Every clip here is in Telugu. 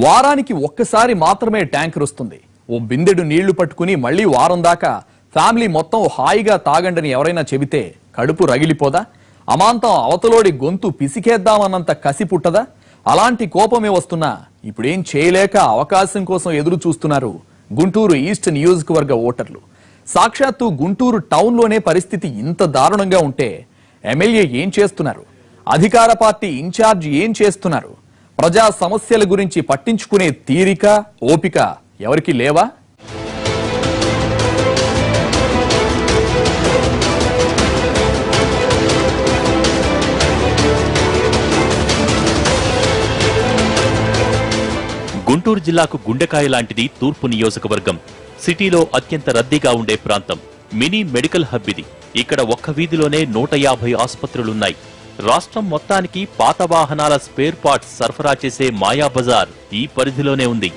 వారానికి ఒక్కసారి మాత్రమే ట్యాంకర్ వస్తుంది. ఓ బిందెడు నీళ్లు పట్టుకుని మళ్ళీ వారం దాకా ఫ్యామిలీ మొత్తం హాయిగా తాగండని ఎవరైనా చెబితే కడుపు రగిలిపోదా? అమాంతం అవతలోడి గొంతు పిసికేద్దామన్నంత కసి పుట్టదా? అలాంటి కోపమే వస్తున్నా ఇప్పుడేం చేయలేక అవకాశం కోసం ఎదురు చూస్తున్నారు గుంటూరు ఈస్ట్ నియోజకవర్గ ఓటర్లు. సాక్షాత్తు గుంటూరు టౌన్లోనే పరిస్థితి ఇంత దారుణంగా ఉంటే ఎమ్మెల్యే ఏం చేస్తున్నారు? అధికార పార్టీ ఇన్ఛార్జ్ ఏం చేస్తున్నారు? ప్రజా సమస్యల గురించి పట్టించుకునే తీరిక ఓపిక ఎవరికి లేవా? గుంటూరు జిల్లాకు గుండెకాయ లాంటిది తూర్పు నియోజకవర్గం. సిటీలో అత్యంత రద్దీగా ఉండే ప్రాంతం. మినీ మెడికల్ హబ్ ఇది. ఇక్కడ ఒక్క వీధిలోనే 150 ఆసుపత్రులున్నాయి. రాష్ట్రం మొత్తానికి పాత వాహనాల స్పేర్ పార్ట్స్ సరఫరా చేసే మాయా బజార్ ఈ పరిధిలోనే ఉంది.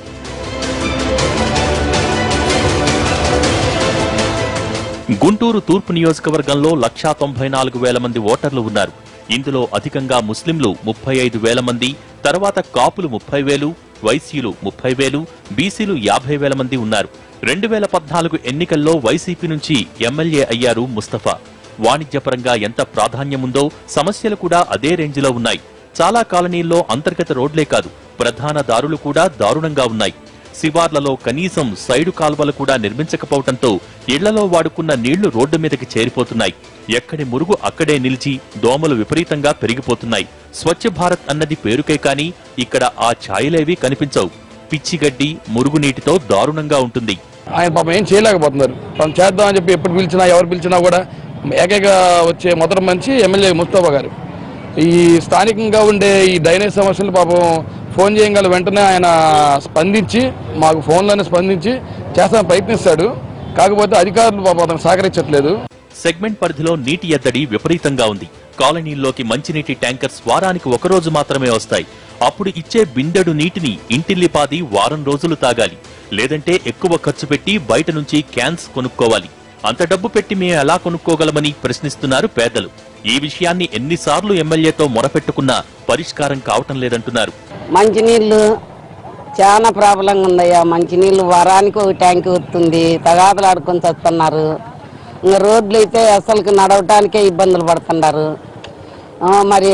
గుంటూరు తూర్పు నియోజకవర్గంలో 1,94,000 మంది ఓటర్లు ఉన్నారు. ఇందులో అధికంగా ముస్లింలు 35,000 మంది, తర్వాత కాపులు 30,000, వైశ్యులు 30,000, బీసీలు 50,000 మంది ఉన్నారు. 2014 ఎన్నికల్లో వైసీపీ నుంచి ఎమ్మెల్యే అయ్యారు ముస్తఫా. వాణిజ్యపరంగా ఎంత ప్రాధాన్యముందో సమస్యలు కూడా అదే రేంజ్లో ఉన్నాయి. చాలా కాలనీల్లో అంతర్గత రోడ్లే కాదు, ప్రధాన దారులు కూడా దారుణంగా ఉన్నాయి. శివార్లలో కనీసం సైడు కాల్వలు కూడా నిర్మించకపోవడంతో ఇళ్లలో వాడుకున్న నీళ్లు రోడ్డు మీదకి చేరిపోతున్నాయి. ఎక్కడి మురుగు అక్కడే నిలిచి దోమలు విపరీతంగా పెరిగిపోతున్నాయి. స్వచ్ఛ భారత్ అన్నది పేరుకే కాని ఇక్కడ ఆ ఛాయలేవీ కనిపించవు. పిచ్చిగడ్డి, మురుగునీటితో దారుణంగా ఉంటుంది. ఆయన పాపం ఏం చేయలేకపోతున్నారు. మనం చేద్దామని చెప్పి ఎప్పుడు పిలిచినా ఎవరు పిలిచినా కూడా ఏకైక వచ్చే మొదటి మనిషి ఎమ్మెల్యే ముస్తఫా గారు. ఈ స్థానికంగా ఉండే ఈ డ్రైనేజ్ సమస్యలు పాపం ఫోన్ చేయగల వెంటనే ఆయన స్పందించి మాకు ఫోన్లోనే స్పందించి చేస్తాను ప్రయత్నిస్తాడు. కాకపోతే అధికారులు పాపం అతను సహకరించట్లేదు. సెగ్మెంట్ పరిధిలో నీటి ఎద్దడి విపరీతంగా ఉంది. కాలనీల్లోకి మంచినీటి ట్యాంకర్స్ వారానికి ఒకరోజు మాత్రమే వస్తాయి. అప్పుడు ఇచ్చే బిందెడు నీటిని ఇంటిల్లిపాది వారం రోజులు తాగాలి. లేదంటే ఎక్కువ ఖర్చు పెట్టి బయట నుంచి క్యాన్స్ కొనుక్కోవాలి. అంత డబ్బు పెట్టి మేము ఎలా కొనుక్కోగలమని ప్రశ్నిస్తున్నారు పేదలు. ఈ విషయాన్ని ఎన్నిసార్లు ఎమ్మెల్యేతో మొరపెట్టుకున్నా పరిష్కారం కావటం లేదంటున్నారు. మంచినీళ్లు చాలా ప్రాబ్లంగా ఉందయ్యా. మంచినీళ్లు వారానికి ఒక ట్యాంక్ వస్తుంది. తగాదలు ఆడుకొని చస్తున్నారు. ఇంకా రోడ్లు అయితే అసలు నడవటానికే ఇబ్బందులు పడుతున్నారు. మరి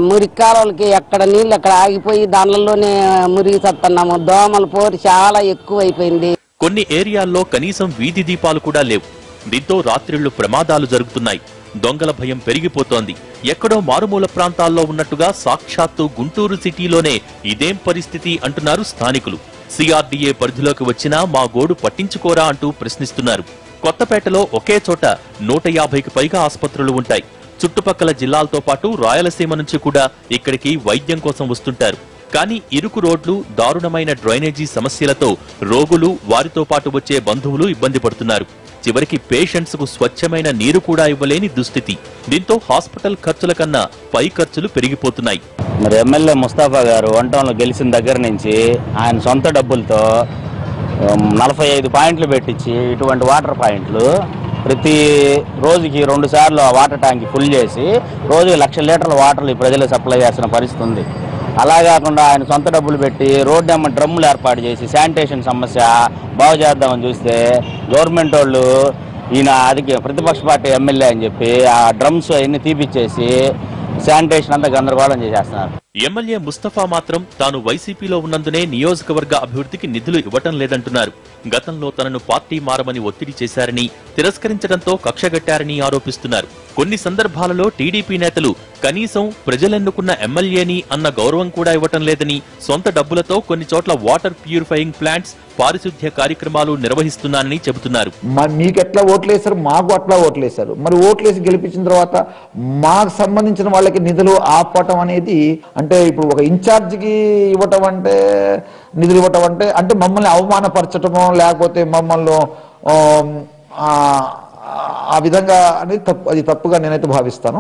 మురికి కాలువలకి ఎక్కడ నీళ్ళు అక్కడ ఆగిపోయి దానిలోనే మురిగి చస్తున్నాము. దోమల పోరు చాలా ఎక్కువ అయిపోయింది. కొన్ని ఏరియాల్లో కనీసం వీధి దీపాలు కూడా లేవు. దీంతో రాత్రిళ్లు ప్రమాదాలు జరుగుతున్నాయి. దొంగల భయం పెరిగిపోతోంది. ఎక్కడో మారుమూల ప్రాంతాల్లో ఉన్నట్టుగా సాక్షాత్తు గుంటూరు సిటీలోనే ఇదేం పరిస్థితి అంటున్నారు స్థానికులు. సిఆర్డీఏ పరిధిలోకి వచ్చినా మా గోడు పట్టించుకోరా అంటూ ప్రశ్నిస్తున్నారు. కొత్తపేటలో ఒకే చోట 150కి పైగా ఆసుపత్రులు ఉంటాయి. చుట్టుపక్కల జిల్లాలతో పాటు రాయలసీమ నుంచి కూడా ఇక్కడికి వైద్యం కోసం వస్తుంటారు. కానీ ఇరుకు రోడ్లు, దారుణమైన డ్రైనేజీ సమస్యలతో రోగులు, వారితో పాటు వచ్చే బంధువులు ఇబ్బంది పడుతున్నారు. చివరికి పేషెంట్స్ కు స్వచ్ఛమైన నీరు కూడా ఇవ్వలేని దుస్థితి. దీంతో హాస్పిటల్ ఖర్చుల కన్నా పై ఖర్చులు పెరిగిపోతున్నాయి. మరి ఎమ్మెల్యే ముస్తఫా గారు వంటంలో గెలిచిన దగ్గర నుంచి ఆయన సొంత డబ్బులతో 45 పాయింట్లు పెట్టించి ఇటువంటి వాటర్ పాయింట్లు ప్రతి రోజుకి 2 సార్లు ఆ వాటర్ ట్యాంక్ ఫుల్ చేసి రోజుకి 1,00,000 లీటర్ల వాటర్లు ప్రజలకు సప్లై చేస్తున్న పరిస్థితి ఉంది. అలా కాకుండా ఆయన సొంత డబ్బులు పెట్టి రోడ్డు ఏమన్నా డ్రమ్ములు ఏర్పాటు చేసి శానిటేషన్ సమస్య బాగు చేద్దామని చూస్తే గవర్నమెంట్ వాళ్ళు ఈయన ప్రతిపక్ష పార్టీ ఎమ్మెల్యే అని చెప్పి ఆ డ్రమ్స్ అవన్నీ తీపిచ్చేసి శానిటేషన్ అంతా గందరగోళం చేసేస్తున్నారు. ఎమ్మెల్యే ముస్తఫా మాత్రం తాను వైసీపీలో ఉన్నందునే నియోజకవర్గ అభివృద్ధికి నిధులు ఇవ్వటం లేదంటున్నారు. గతంలో తనను పార్టీ మారమని ఒత్తిడి చేశారని, తిరస్కరించడంతో కక్షగట్టారని ఆరోపిస్తున్నారు. కొన్ని సందర్భాలలో టీడీపీ నేతలు కనీసం ప్రజలెన్నుకున్న ఎమ్మెల్యేని అన్న గౌరవం కూడా ఇవ్వటం లేదని, సొంత డబ్బులతో కొన్ని చోట్ల వాటర్ ప్యూరిఫైయింగ్ ప్లాంట్స్, పారిశుద్ధ్య కార్యక్రమాలు నిర్వహిస్తున్నానని చెబుతున్నారు. మీకెట్లా ఓట్లేశారు, మాకు అట్లా ఓట్లేశారు. మరి ఓట్లేసి గెలిపించిన తర్వాత మాకు సంబంధించిన వాళ్ళకి నిధులు ఆపటం అనేది, అంటే ఇప్పుడు ఒక ఇన్ఛార్జికి ఇవ్వటం అంటే, నిధులు ఇవ్వటం అంటే మమ్మల్ని అవమానపరచటమో లేకపోతే మమ్మల్ని ఆ విధంగా అనేది తప్పు. అది తప్పుగా నేనైతే భావిస్తాను.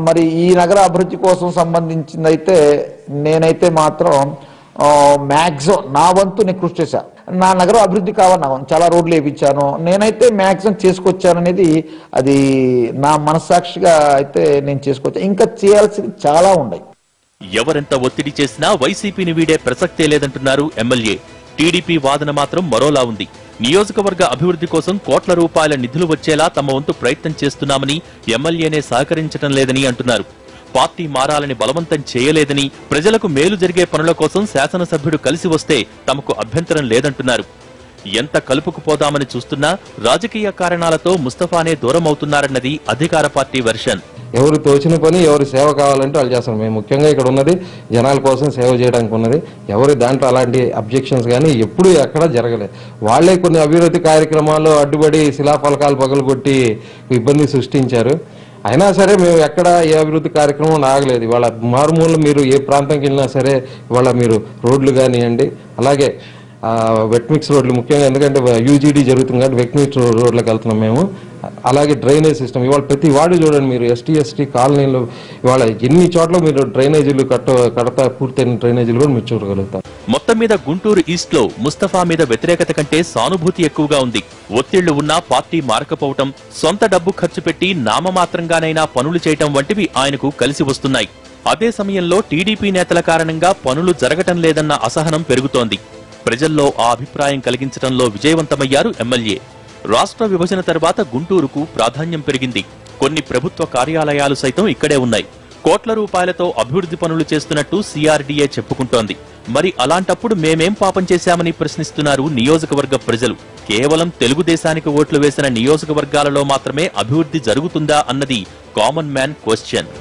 మరి ఈ నగర అభివృద్ధి కోసం సంబంధించిందైతే నేనైతే మాత్రం మ్యాక్సిమం నా వంతు నేను కృషి చేశాను. నా నగరం అభివృద్ధి కావాలి, చాలా రోడ్లు వేయించాను, నేనైతే మ్యాక్సిమం చేసుకొచ్చాను అనేది అది నా మనస్సాక్షిగా అయితే నేను చేసుకొచ్చాను. ఇంకా చేయాల్సింది చాలా ఉన్నాయి. ఎవరెంత ఒత్తిడి చేసినా వైసీపీని వీడే ప్రసక్తే లేదంటున్నారు ఎమ్మెల్యే. టీడీపీ వాదన మాత్రం మరోలా ఉంది. నియోజకవర్గ అభివృద్ధి కోసం కోట్ల రూపాయల నిధులు వచ్చేలా తమ వంతు ప్రయత్నం చేస్తున్నామని ఎమ్మెల్యేనే సహకరించడం లేదని అంటున్నారు. పార్టీ మారాలని బలవంతం చేయలేదని, ప్రజలకు మేలు జరిగే పనుల కోసం శాసనసభ్యుడు కలిసి వస్తే తమకు అభ్యంతరం లేదంటున్నారు. ఎంత కలుపుకుపోదామని చూస్తున్నా రాజకీయ కారణాలతో ముస్తఫానే దూరమవుతున్నారన్నది అధికార పార్టీ వెర్షన్. ఎవరు తోచిన పని, ఎవరు సేవ కావాలంటే వాళ్ళు చేస్తారు. మేము ముఖ్యంగా ఇక్కడ ఉన్నది జనాల కోసం సేవ చేయడానికి ఉన్నది. ఎవరి దాంట్లో అలాంటి అబ్జెక్షన్స్ కానీ ఎప్పుడూ ఎక్కడా జరగలేదు. వాళ్లే కొన్ని అభివృద్ధి కార్యక్రమాల్లో అడ్డుపడి శిలాఫలకాలు పగలగొట్టి ఇబ్బంది సృష్టించారు. అయినా సరే మేము ఎక్కడ ఏ అభివృద్ధి కార్యక్రమం ఆగలేదు. ఇవాళ మారుమూల మీరు ఏ ప్రాంతంకి వెళ్ళినా సరే ఇవాళ మీరు రోడ్లు కానివ్వండి, అలాగే వెట్మిక్స్ రోడ్లు ముఖ్యంగా, ఎందుకంటే యూజీడీ జరుగుతుంది కాబట్టి వెట్మిక్స్ రోడ్లకు వెళ్తున్నాం మేము. అలాగే డ్రైనేజ్ సిస్టమ్ ఇవాళ ప్రతి వార్డు చూడండి మీరు, ఎస్టీ కాలనీలో ఇవాళ ఎన్ని చోట్ల మీరు డ్రైనేజీలు కడతా పూర్తయిన డ్రైనేజీలు కూడా మీరు చూడగలుగుతారు. మొత్తం మీద గుంటూరు ఈస్ట్ లో ముస్తఫా మీద వ్యతిరేకత కంటే సానుభూతి ఎక్కువగా ఉంది. ఒత్తిళ్లు ఉన్నా పార్టీ మారకపోవటం, సొంత డబ్బు ఖర్చు పెట్టి నామమాత్రంగానైనా పనులు చేయటం వంటివి ఆయనకు కలిసి వస్తున్నాయి. అదే సమయంలో టీడీపీ నేతల కారణంగా పనులు జరగటం లేదన్న అసహనం పెరుగుతోంది. ప్రజల్లో ఆ అభిప్రాయం కలిగించడంలో విజయవంతమయ్యారు ఎమ్మెల్యే. రాష్ట్ర విభజన తర్వాత గుంటూరుకు ప్రాధాన్యం పెరిగింది. కొన్ని ప్రభుత్వ కార్యాలయాలు సైతం ఇక్కడే ఉన్నాయి. కోట్ల రూపాయలతో అభివృద్ధి పనులు చేస్తున్నట్టు సిఆర్డీఏ చెప్పుకుంటోంది. మరి అలాంటప్పుడు మేమేం పాపం చేశామని ప్రశ్నిస్తున్నారు నియోజకవర్గ ప్రజలు. కేవలం తెలుగుదేశానికి ఓట్లు వేసిన నియోజకవర్గాలలో మాత్రమే అభివృద్ధి జరుగుతుందా అన్నది కామన్ మ్యాన్ క్వశ్చన్.